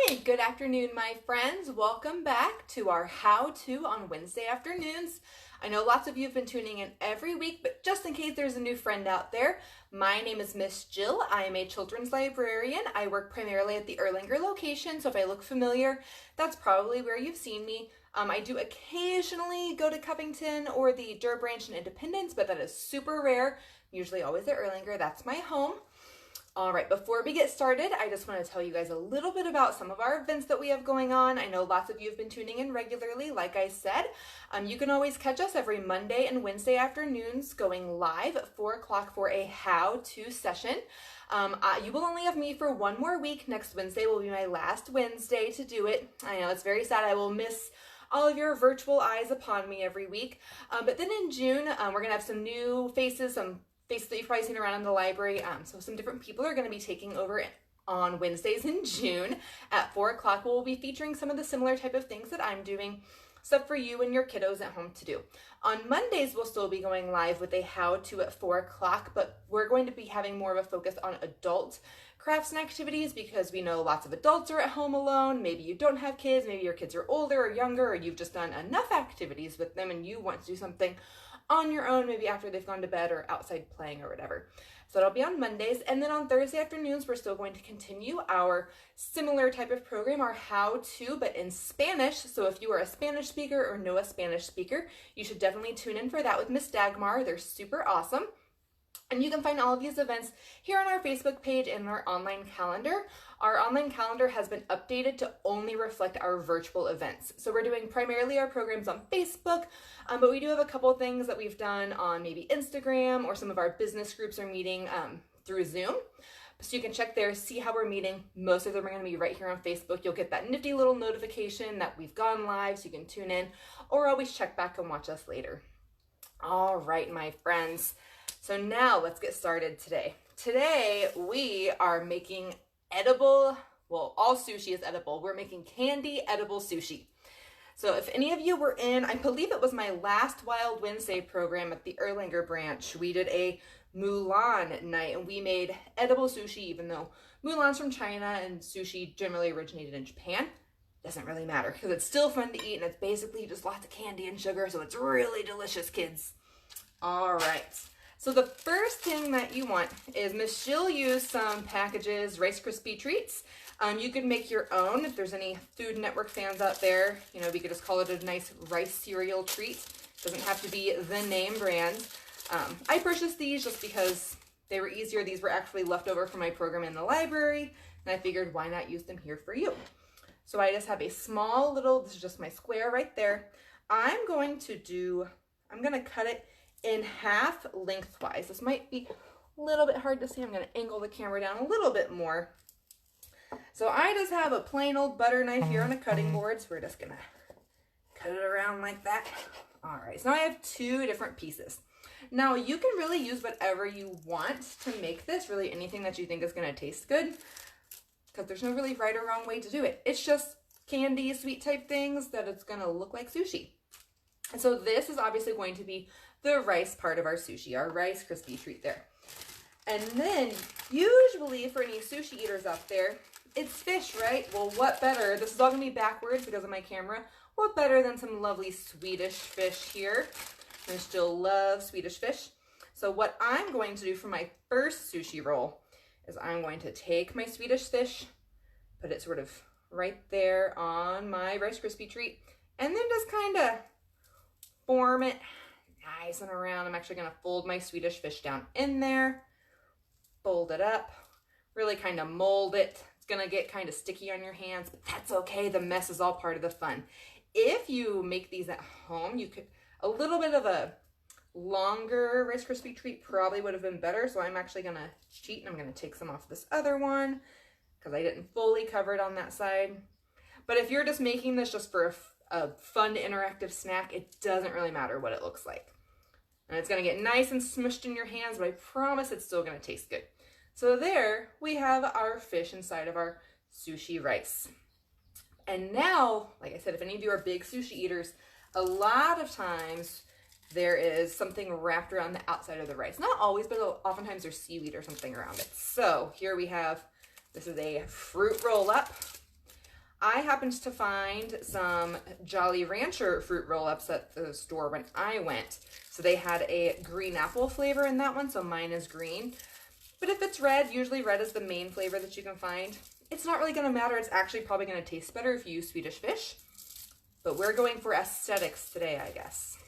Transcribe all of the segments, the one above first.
Hey, good afternoon, my friends. Welcome back to our how-to on Wednesday afternoons. I know lots of you have been tuning in every week, but just in case there's a new friend out there, my name is Miss Jill. I am a children's librarian. I work primarily at the Erlanger location, so if I look familiar, that's probably where you've seen me. I do occasionally go to Covington or the Erlanger Branch in Independence, but that is super rare. Usually always at Erlanger. That's my home. All right, before we get started, I just want to tell you guys a little bit about some of our events that we have going on. I know lots of you have been tuning in regularly, like I said. You can always catch us every Monday and Wednesday afternoons going live at 4 o'clock for a how-to session. You will only have me for one more week. Next Wednesday will be my last Wednesday to do it. I know it's very sad. I will miss all of your virtual eyes upon me every week. But then in June, we're going to have some new faces, some faces that you've probably seen around in the library. So some different people are going to be taking over on Wednesdays in June at 4 o'clock. We'll be featuring some of the similar type of things that I'm doing, stuff for you and your kiddos at home to do. On Mondays, we'll still be going live with a how-to at 4 o'clock, but we're going to be having more of a focus on adult crafts and activities because we know lots of adults are at home alone. Maybe you don't have kids, maybe your kids are older or younger, or you've just done enough activities with them and you want to do something on your own, maybe after they've gone to bed or outside playing or whatever. So it'll be on Mondays. And then on Thursday afternoons, we're still going to continue our similar type of program, our how-to, but in Spanish. So if you are a Spanish speaker or know a Spanish speaker, you should definitely tune in for that with Miss Dagmar. They're super awesome. And you can find all of these events here on our Facebook page and our online calendar. Our online calendar has been updated to only reflect our virtual events. So we're doing primarily our programs on Facebook, but we do have a couple things that we've done on maybe Instagram, or some of our business groups are meeting through Zoom. So you can check there, see how we're meeting. Most of them are going to be right here on Facebook. You'll get that nifty little notification that we've gone live, so you can tune in or always check back and watch us later. All right, my friends. So now let's get started today. Today we are making edible, well, all sushi is edible. We're making candy edible sushi. So if any of you were in, I believe it was my last Wild Wednesday program at the Erlanger Branch, we did a Mulan night and we made edible sushi, even though Mulan's from China and sushi generally originated in Japan. Doesn't really matter because it's still fun to eat and it's basically just lots of candy and sugar, so it's really delicious, kids. All right. So the first thing that you want is Miss Jill used some packages, Rice Krispie treats. You could make your own if there's any Food Network fans out there. You know, we could just call it a nice rice cereal treat. Doesn't have to be the name brand. I purchased these just because they were easier. These were actually left over from my program in the library, and I figured why not use them here for you. So I just have a small little, this is just my square right there. I'm going to cut it in half lengthwise. This might be a little bit hard to see. I'm going to angle the camera down a little bit more. So I just have a plain old butter knife here on a cutting board. So we're just going to cut it around like that. All right, so now I have two different pieces. Now you can really use whatever you want to make this, really anything that you think is going to taste good, because there's no really right or wrong way to do it. It's just candy, sweet type things that it's going to look like sushi. And so this is obviously going to be the rice part of our sushi, our Rice Krispie treat there. And then usually for any sushi eaters out there, it's fish, right? Well, what better? This is all gonna be backwards because of my camera. What better than some lovely Swedish fish here? Miss Jill loves Swedish fish. So what I'm going to do for my first sushi roll is I'm going to take my Swedish fish, put it sort of right there on my Rice Krispie treat, and then just kind of form it nice and around. I'm actually going to fold my Swedish fish down in there, fold it up, really kind of mold it. It's going to get kind of sticky on your hands, but that's okay. The mess is all part of the fun. If you make these at home, you could, a little bit of a longer Rice Krispie treat probably would have been better. So I'm actually going to cheat and I'm going to take some off this other one because I didn't fully cover it on that side. But if you're just making this just for a fun interactive snack, it doesn't really matter what it looks like. And it's going to get nice and smushed in your hands, but I promise it's still going to taste good. So there we have our fish inside of our sushi rice. And now, like I said, if any of you are big sushi eaters, a lot of times there is something wrapped around the outside of the rice. Not always, but oftentimes there's seaweed or something around it. So here we have, this is a fruit roll up. I happened to find some Jolly Rancher fruit roll-ups at the store when I went. So they had a green apple flavor in that one, so mine is green. But if it's red, usually red is the main flavor that you can find. It's not really gonna matter. It's actually probably gonna taste better if you use Swedish fish. But we're going for aesthetics today, I guess.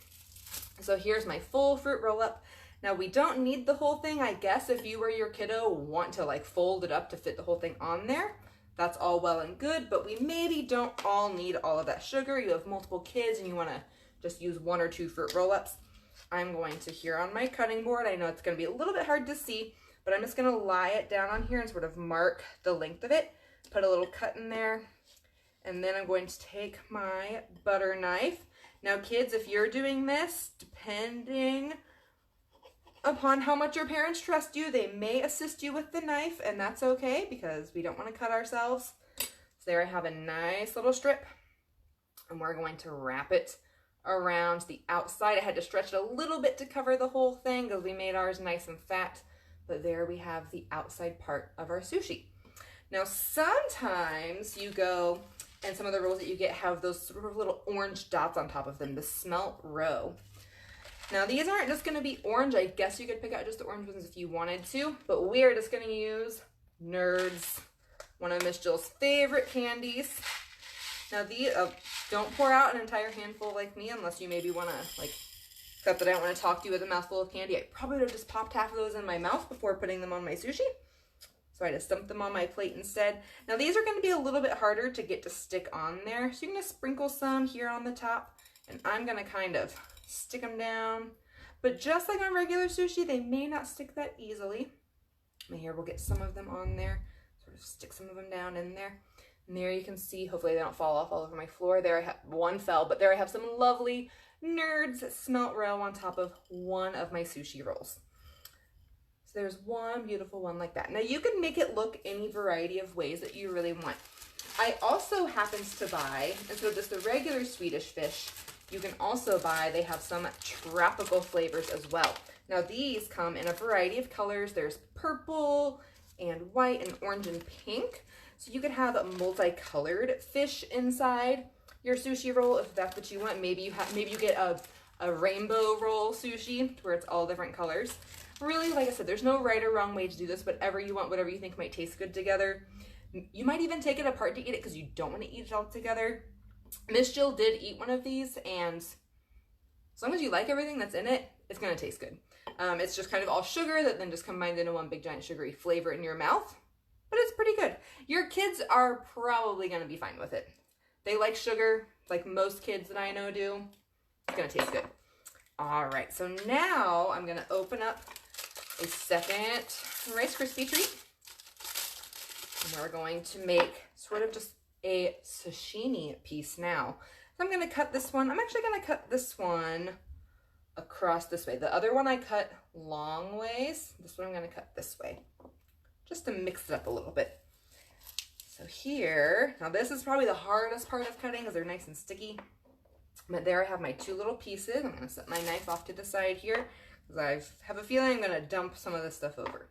So here's my full fruit roll-up. Now we don't need the whole thing, I guess. If you or your kiddo want to like fold it up to fit the whole thing on there, that's all well and good, but we maybe don't all need all of that sugar. You have multiple kids and you wanna just use 1 or 2 fruit roll-ups. I'm going to, here on my cutting board, I know it's gonna be a little bit hard to see, but I'm just gonna lie it down on here and sort of mark the length of it, put a little cut in there, and then I'm going to take my butter knife. Now kids, if you're doing this, depending upon how much your parents trust you, they may assist you with the knife, and that's okay because we don't want to cut ourselves. So there I have a nice little strip, and we're going to wrap it around the outside. I had to stretch it a little bit to cover the whole thing because we made ours nice and fat, but there we have the outside part of our sushi. Now sometimes you go, and some of the rolls that you get have those sort of little orange dots on top of them, the smelt roe. Now these aren't just gonna be orange. I guess you could pick out just the orange ones if you wanted to, but we're just gonna use Nerds, one of Miss Jill's favorite candies. Now these, don't pour out an entire handful like me unless you maybe wanna like, except that I don't wanna talk to you with a mouthful of candy. I probably would have just popped half of those in my mouth before putting them on my sushi. So I just dumped them on my plate instead. Now these are gonna be a little bit harder to get to stick on there. So you're gonna sprinkle some here on the top, and I'm gonna kind of stick them down, but just like on regular sushi, they may not stick that easily. And here we'll get some of them on there, sort of stick some of them down in there. And there you can see, hopefully they don't fall off all over my floor. There I have, one fell, but there I have some lovely Nerds smelt roe on top of one of my sushi rolls. So there's one beautiful one like that. Now you can make it look any variety of ways that you really want. I also happens to buy, instead of just the regular Swedish fish, you can also buy, they have some tropical flavors as well. Now these come in a variety of colors. There's purple and white and orange and pink. So you could have a multicolored fish inside your sushi roll if that's what you want. Maybe you get a rainbow roll sushi where it's all different colors. Really, like I said, there's no right or wrong way to do this. Whatever you want, whatever you think might taste good together. You might even take it apart to eat it because you don't want to eat it all together. Miss Jill did eat one of these, and as long as you like everything that's in it, it's going to taste good. It's just kind of all sugar that then just combined into one big giant sugary flavor in your mouth, but it's pretty good. Your kids are probably going to be fine with it. They like sugar, like most kids that I know do. It's going to taste good. All right, so now I'm going to open up a second Rice Krispie treat. And we're going to make sort of just a sashimi piece now. So I'm going to cut this one. I'm actually going to cut this one across this way. The other one I cut long ways. This one I'm going to cut this way, just to mix it up a little bit. So here, now this is probably the hardest part of cutting because they're nice and sticky. But there I have my 2 little pieces. I'm going to set my knife off to the side here because I have a feeling I'm going to dump some of this stuff over.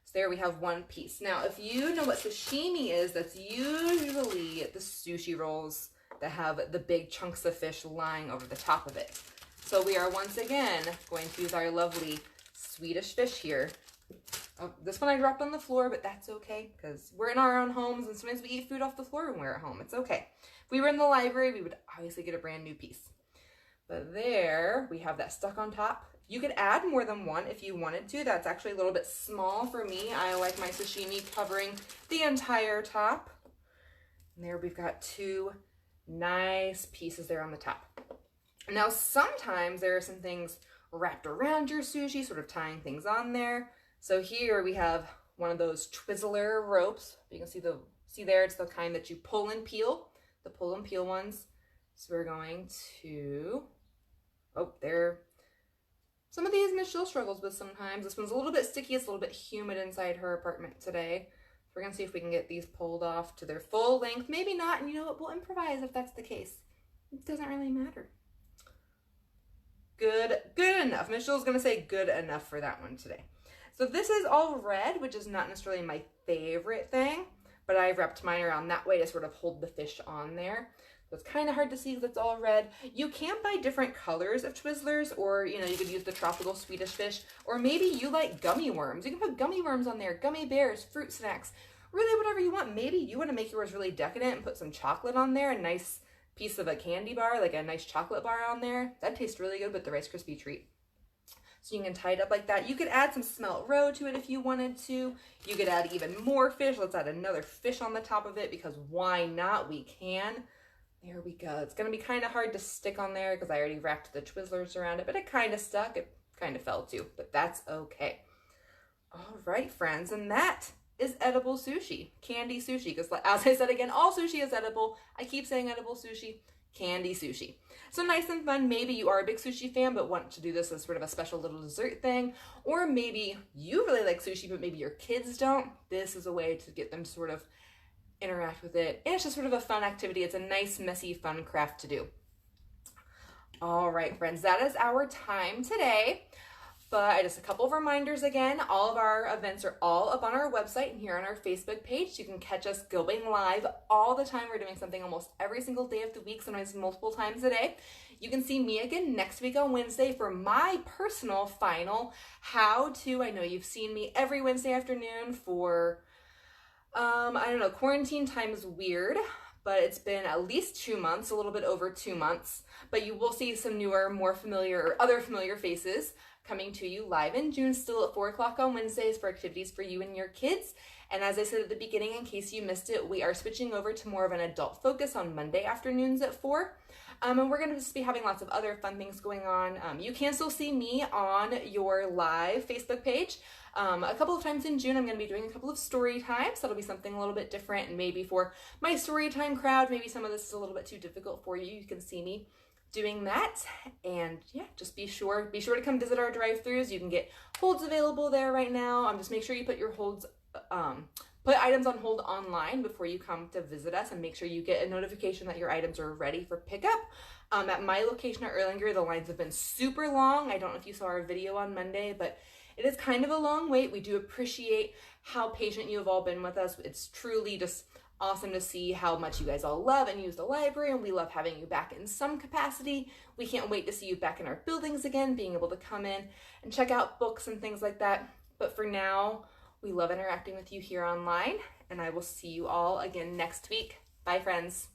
So there we have 1 piece. Now, if you know what sashimi is, that's usually the sushi rolls that have the big chunks of fish lying over the top of it. So we are once again going to use our lovely Swedish fish here. Oh, this one I dropped on the floor, but that's okay because we're in our own homes and sometimes we eat food off the floor when we're at home. It's okay. If we were in the library, we would obviously get a brand new piece. But there we have that stuck on top. You could add more than 1 if you wanted to. That's actually a little bit small for me. I like my sashimi covering the entire top. And there we've got 2 nice pieces there on the top. Now, sometimes there are some things wrapped around your sushi, sort of tying things on there. So here we have one of those Twizzler ropes. You can see there, it's the kind that you pull and peel, the pull and peel ones. So we're going to, some of these Miss Jill struggles with sometimes. This one's a little bit sticky. It's a little bit humid inside her apartment today. So we're going to see if we can get these pulled off to their full length. Maybe not, and you know what? We'll improvise if that's the case. It doesn't really matter. Good enough. Miss Jill's going to say good enough for that one today. So this is all red, which is not necessarily my favorite thing, but I've wrapped mine around that way to sort of hold the fish on there. So it's kind of hard to see because it's all red. You can buy different colors of Twizzlers, or you could use the tropical Swedish fish, or maybe you like gummy worms. You can put gummy worms on there, gummy bears, fruit snacks, really whatever you want. Maybe you want to make yours really decadent and put some chocolate on there, a nice piece of a candy bar, like a nice chocolate bar on there. That tastes really good with the Rice Krispie treat. So you can tie it up like that. You could add some smelt roe to it if you wanted to. You could add even more fish. Let's add another fish on the top of it because why not? We can. There we go. It's going to be kind of hard to stick on there because I already wrapped the Twizzlers around it, but it kind of stuck. It kind of fell too, but that's okay. All right, friends, and that is edible sushi, candy sushi, because as I said again, all sushi is edible. I keep saying edible sushi, candy sushi. So nice and fun. Maybe you are a big sushi fan but want to do this as sort of a special little dessert thing, or maybe you really like sushi but maybe your kids don't. This is a way to get them sort of interact with it, and it's just sort of a fun activity. It's a nice, messy, fun craft to do. All right, friends, that is our time today. But just a couple of reminders again, all of our events are all up on our website and here on our Facebook page. You can catch us going live all the time. We're doing something almost every single day of the week, sometimes multiple times a day. You can see me again next week on Wednesday for my personal final how-to. I know you've seen me every Wednesday afternoon for, I don't know, quarantine time is weird, but it's been at least 2 months, a little bit over 2 months. But you will see some newer, more familiar, or other familiar faces coming to you live in June, still at 4 o'clock on Wednesdays for activities for you and your kids. And as I said at the beginning, in case you missed it, we are switching over to more of an adult focus on Monday afternoons at 4. And we're going to just be having lots of other fun things going on. You can still see me on your live Facebook page. A couple of times in June, I'm going to be doing a couple of story times. That'll be something a little bit different. And maybe for my story time crowd, maybe some of this is a little bit too difficult for you. You can see me doing that. And yeah, just be sure to come visit our drive-thrus. You can get holds available there right now. Just make sure you put your holds, put items on hold online before you come to visit us, and make sure you get a notification that your items are ready for pickup. At my location at Erlanger, the lines have been super long. I don't know if you saw our video on Monday, but it is kind of a long wait. We do appreciate how patient you have all been with us. It's truly just awesome to see how much you guys all love and use the library, and we love having you back in some capacity. We can't wait to see you back in our buildings again, being able to come in and check out books and things like that. But for now, we love interacting with you here online, and I will see you all again next week. Bye, friends.